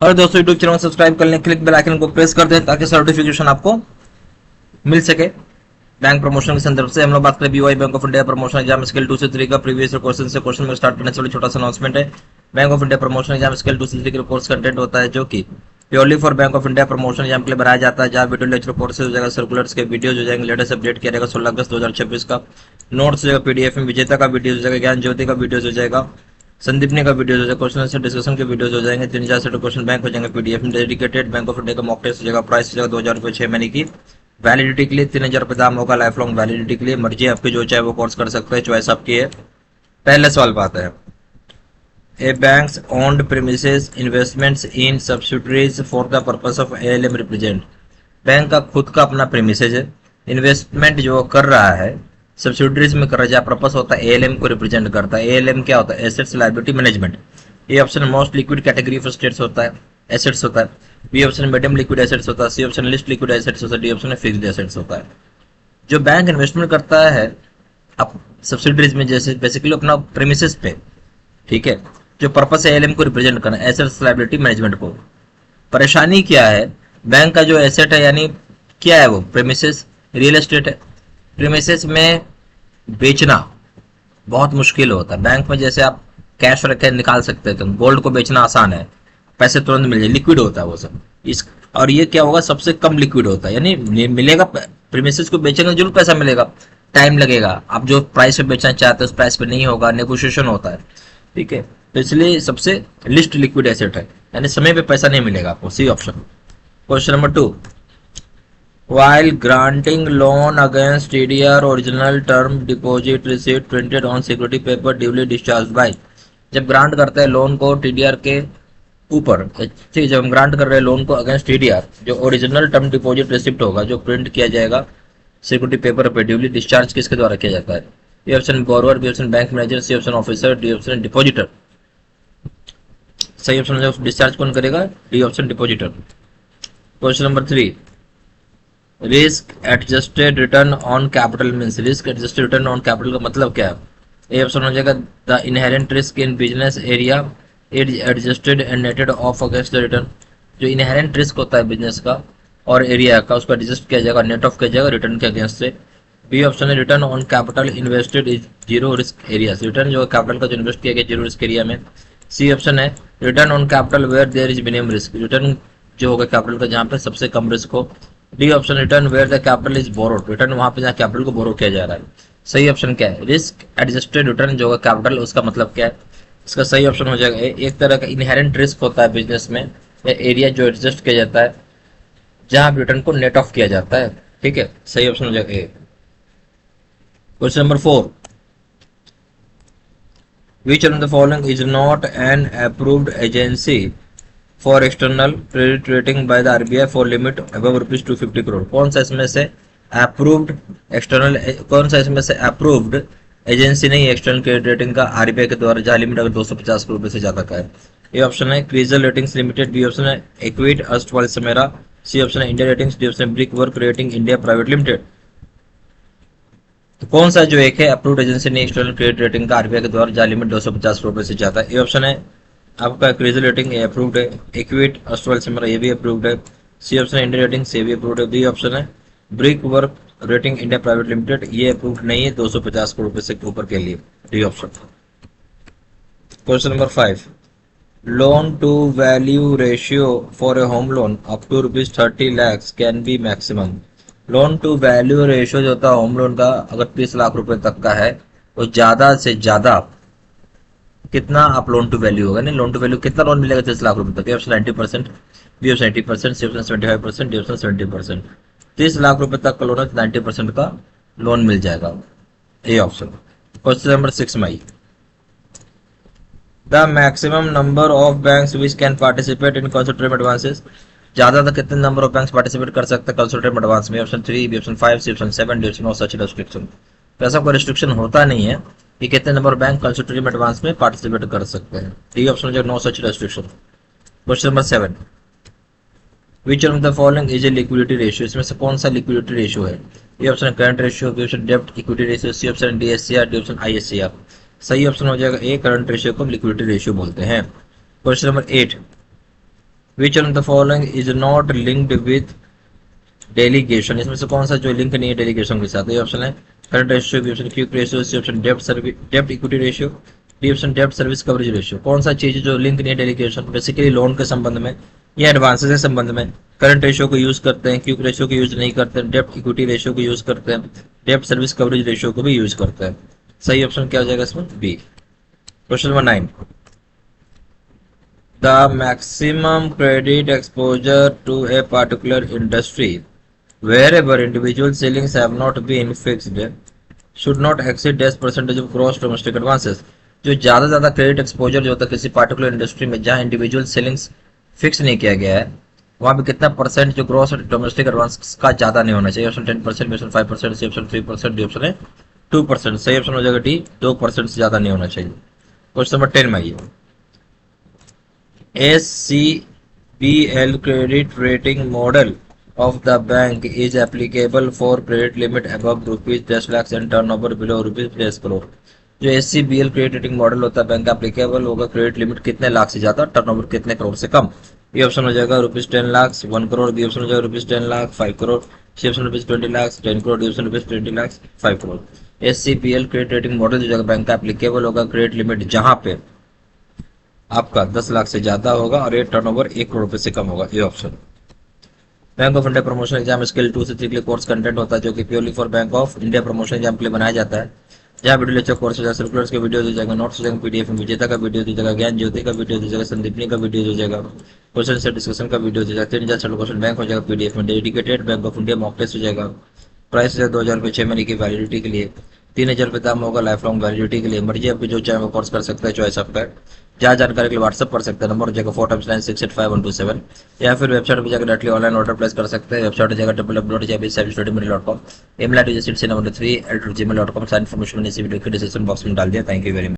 और दोस्तों YouTube channel को सब्सक्राइब कर लें, क्लिक बेल आइकन को प्रेस कर दें ताकि नोटिफिकेशन आपको मिल सके। बैंक प्रमोशन के संदर्भ से हम लोग बात करें BOI bank of India promotion exam scale 2 से 3 का प्रीवियस क्वेश्चन से क्वेश्चन में स्टार्ट करने से छोटा सा अनाउंसमेंट है। Bank of India promotion exam scale 2 से 3 का कोर्स कंटेंट होता है जो कि purely for bank of India promotion exam के लिए बनाया जाता है, जहाँ वीडियो लेक्चर कोर्सेज हो जाएगा, सर्कुलर्स के वीडियोज हो जाएंगे, लेटेस्ट अपडेट किया जाएगा 16 अगस्त 2026 का, नोट्स हो जाएगा पीडीएफ में, विजेता का वीडियो हो जाएगा, ज्ञान ज्योति का वीडियो हो जाएगा, संदीपनी का वीडियो हो जाएगा, क्वेश्चन से डिस्कशन के वीडियोज हो जाएंगे, 3-4 सेट क्वेश्चन बैंक हो जाएंगे पीडीएफ में डेडिकेटेड। बैंक ऑफ इंडिया का मॉक टेस्ट हो जाएगा, प्राइस हो जाएगा 2000 रुपये 6 महीने की वैलिडिटी के लिए, 3000 रुपये दाम होगा लाइफ लॉन्ग वैलिडिटी के लिए। मर्जी आपकी, जो चाहे वो कोर्स कर सकते हैं, चॉइस आपकी है। पहले सवाल बात है, A banks owned premises investments in subsidiaries for the purpose of ALM represent. Bank का खुद का अपना प्रीमिसेस है, इन्वेस्टमेंट जो कर रहा है सब्सिडरीज में कर रहा है, जहाँ पर्पस होता है एएलएम को रिप्रेजेंट करता है। एएलएम क्या होता है? Assets liability management. A option most liquid category of states होता है, एसेट्स होता है। B option medium liquid assets होता है। C option list liquid assets होता है। डी ऑप्शन फिक्स्ड एसेट्स होता है। जो बैंक इन्वेस्टमेंट करता है अब सब्सिडरीज में, जैसे बेसिकली अपना प्रीमिसेस पे, ठीक है, जो पर्पस है एएलएम को रिप्रेजेंट करना, एसेट्स लायबिलिटी मैनेजमेंट को। परेशानी क्या है? बैंक का जो एसेट है, यानी क्या है वो? प्रीमिसेस रियल एस्टेट है। प्रीमिसेस में बेचना बहुत मुश्किल होता है। बैंक में जैसे आप कैश रख के निकाल सकते हैं, तुम गोल्ड को बेचना आसान है, पैसे तुरंत मिल जाए, लिक्विड होता है वो सब। इस और ये क्या होगा? सबसे कम लिक्विड होता है, यानी मिलेगा, प्रीमिसेस को बेचेंगे जरूर पैसा मिलेगा, टाइम लगेगा। आप जो प्राइस पे बेचना चाहते हैं उस प्राइस पे नहीं होगा, नेगोशिएशन होता है, ठीक है। तो इसलिए सबसे लिस्ट लिक्विड एसेट है, यानी समय पे पैसा नहीं मिलेगा आपको। C option. Question number 2, while granting loan against TDR original term deposit receipt printed on security paper duly discharged by। जब ग्रांट करते हैं लोन को टीडीआर के ऊपर, ठीक है, जब हम ग्रांट कर रहे हैं लोन को अगेंस्ट टीडीआर, जो ओरिजिनल टर्म डिपॉजिट रिसिप्ट होगा जो प्रिंट किया जाएगा सिक्योरिटी पेपर पे, ड्यूली डिस्चार्ज किसके द्वारा किया जाता है? A option borrower, B option bank manager, C option officer, D option depositor. सही ऑप्शन है डिस्चार्ज कौन करेगा? D option depositor. Question number 3, risk adjusted return on capital means. Risk adjusted return on capital का मतलब क्या है? A option हो जाएगा the inherent risk in business area adjusted and netted off against the return. जो inherent risk होता है business का और एरिया का, उसको एडजस्ट किया जाएगा, नेट ऑफ किया जाएगा रिटर्न के अगेंस्ट से। बी ऑप्शन है return on capital invested is zero risk area. Return जो कैपिटल का जो इन्वेस्ट किया गया जीरो रिस्क एरिया में। सी ऑप्शन है return on capital where there is minimum risk. Return जो होगा कैपिटल का जहाँ पे सबसे कम रिस्क हो। D option return where the capital is borrowed. Return वहां पे जहाँ कैपिटल को बोरो किया जा रहा है। सही ऑप्शन क्या है? रिस्क एडजस्टेड रिटर्न जो होगा कैपिटल, उसका मतलब क्या है? इसका सही ऑप्शन हो जाएगा एक तरह का इनहेरेंट रिस्क होता है बिजनेस में, या एरिया जो एडजस्ट किया जाता है जहां रिटर्न को नेट ऑफ किया जाता है, ठीक है। सही ऑप्शन हो जाएगा A. Question number 4, which of the following is not an approved agency for external credit rating by the RBI for limit above rupees 250 crore। कौन सा इसमें से अप्रूव्ड एक्सटर्नल, कौन सा इसमें से अप्रूव्ड एजेंसी नहीं है एक्सटर्नल क्रेडिट रेटिंग का आरबीआई के द्वारा, जहां लिमिट अगर 250 करोड़ रुपए से ज्यादा का है? ए ऑप्शन है क्रिजल रेटिंग्स लिमिटेड, बी ऑप्शन है इक्विट अर्स्टवाइल समेरा, सी ऑप्शन है India ratings, D option brick work rating India private limited. तो कौन सा जो एक है अप्रूव्ड एजेंसी नहीं एक्सटर्नल क्रेडिट रेटिंग का आरबीआई के द्वारा, जहां लिमिट 250 करोड़ रुपए से ज्यादा है? ए ऑप्शन है आपका क्रिजल रेटिंग, ये अप्रूव्ड है। इक्विट अर्स्टवाइल समेरा, ये भी अप्रूव्ड है। सी ऑप्शन है इंडिया रेटिंग्स, ये भी अप्रूव्ड है। बी ऑप्शन है Brickwork rating India private limited, ये अप्रूव्ड नहीं है 250 करोड़ रुपए से ऊपर के लिए। D option. Question number 5, loan to value ratio for a home loan up to ₹30 lakhs can be maximum. Loan to value ratio जो होता है होम लोन का, अगर 30 लाख रुपए तक का है, तो ज्यादा से ज्यादा कितना आप लोन टू वैल्यू होगा? नहीं, लोन टू वैल्यू कितना लोन मिलेगा 30 लाख रुपए तक? Option 90%, B option 80%, C option 75%, D option 70%। 30 lakh रुपए तक का लोन है, 90% का लोन मिल जाएगा। A option. क्वेश्चन नंबर 6 में the maximum number of banks which can participate in consortium advances. ज्यादा तक कितने नंबर ऑफ बैंक्स पार्टिसिपेट कर सकते हैं कंसोर्टियम एडवांस में? Option 3, B option 5, C option 7, D option no such restriction. तो ऐसा कोई रिस्ट्रिक्शन होता नहीं है कि कितने नंबर बैंक कंसोर्टियम एडवांस में पार्टिसिपेट कर सकते हैं। डी ऑप्शन हो जाएगा no such restriction. Question number 7, which of the following is a liquidity ratio. इसमें से कौन सा लिक्विडिटी रेशियो है? A option current ratio, B option डेब्ट equity ratio, C option DSCR, D option ISCR. सही option हो जाएगा ए, करंट रेशियो को लिक्विडिटी रेशियो बोलते हैं। Question number 8, which one of the following is not linked with delegation, इसमें से कौन सा जो लिंक नहीं है डेलीगेशन के साथ? ये ऑप्शन है current ratio, B option quick ratio, C option डेब्ट इक्विटी रेशियो, डी ऑप्शन डेब्ट सर्विस कवरेज रेशियो। कौन सा चीज जो लिंक नहीं है डेलीगेशन? बेसिकली लोन के संबंध में या एडवांसेस के संबंध में करंट रेशियो को यूज करते हैं, क्विक रेशियो को यूज नहीं करते हैं, डेब्ट इक्विटी रेशियो को यूज करते हैं, डेब्ट सर्विस कवरेज रेशियो को भी यूज करते हैं। सही ऑप्शन क्या हो जाएगा इसमें? B. Question number 9, the maximum credit exposure to a particular industry wherever individual ceilings have not been fixed should not exceed 10% of gross domestic advances। जो ज्यादा क्रेडिट एक्सपोजर जो होता है किसी पार्टिकुलर इंडस्ट्री में जहां इंडिविजुअल सेलिंग्स फिक्स नहीं किया गया है, वहां पे कितना परसेंट जो ग्रॉस डोमेस्टिक एडवांस का ज्यादा नहीं होना चाहिए? Option 10%, B option 5%, C option 3%, D option है 2%। सही ऑप्शन हो जाएगा डी, 2% से ज्यादा नहीं होना चाहिए। क्वेश्चन नंबर 10 में आइए, SCBL credit rating model of the bank is applicable for credit limit above rupees 10 lakhs and turnover below rupees 10 crore। जो SCBL क्रेडिट रेटिंग मॉडल होता है बैंक का एप्लीकेबल होगा क्रेडिट लिमिट कितने लाख से ज्यादा, टर्नओवर कितने करोड़ से कम। ये ऑप्शन हो जाएगा rupees 10 lakh 1 crore, B option हो जाएगा rupees 10 lakh 5 crore, C option rupees 20 lakh 10 crore, D option rupees 20 lakh 5 crore. SCBL credit rating model जो जगह बैंक का एप्लीकेबल होगा क्रेडिट लिमिट जहां पे आपका 10 लाख से ज्यादा होगा और ये टर्नओवर 1 करोड़ रुपए से कम होगा। ये option. Bank of India promotion exam skill 2 से 3 के लिए कोर्स कंटेंट होता है जो कि purely for bank of India promotion exam के लिए बनाया जाता है, जहाँ वीडियो लेक्चर कोर्स हो जाएगा, सर्कुलर्स के वीडियो हो जाएगा, नोट्स हो जाएगा, पीडीएफ में विजेता का वीडियो हो जाएगा, ज्ञान ज्योति का वीडियो हो जाएगा, संदीपनी का वीडियो हो जाएगा, क्वेश्चन से डिस्कशन का वीडियो हो जाएगा, 3000 क्वेश्चन बैंक हो जाएगा पीडीएफ में, dedicated Bank of India mock test हो जाएगा, प्राइस है 2000 रुपये 6 महीने की वैलिडिटी के लिए, 3000 रुपये दाम होगा लाइफ लॉन्ग वैलिडिटी के लिए। मर्जी आपकी जो चाहे वो कोर्स कर सकता है, चॉइस आपका है। जहाँ जानकारी के लिए व्हाट्सअप कर सकते हैं, नंबर हो जाएगा 4x9685 या फिर वेबसाइट पर जाकर डायरेक्टली ऑनलाइन ऑर्डर प्लेस कर सकते हैं। वेबसाइट हो जाएगा www.jbstudymaterial.com, email एड्रेस 3 सारी इन्फॉर्मेशन मैंने इसी वीडियो के डिस्क्रिप्शन बॉक्स में डाल दिया। Thank you very much.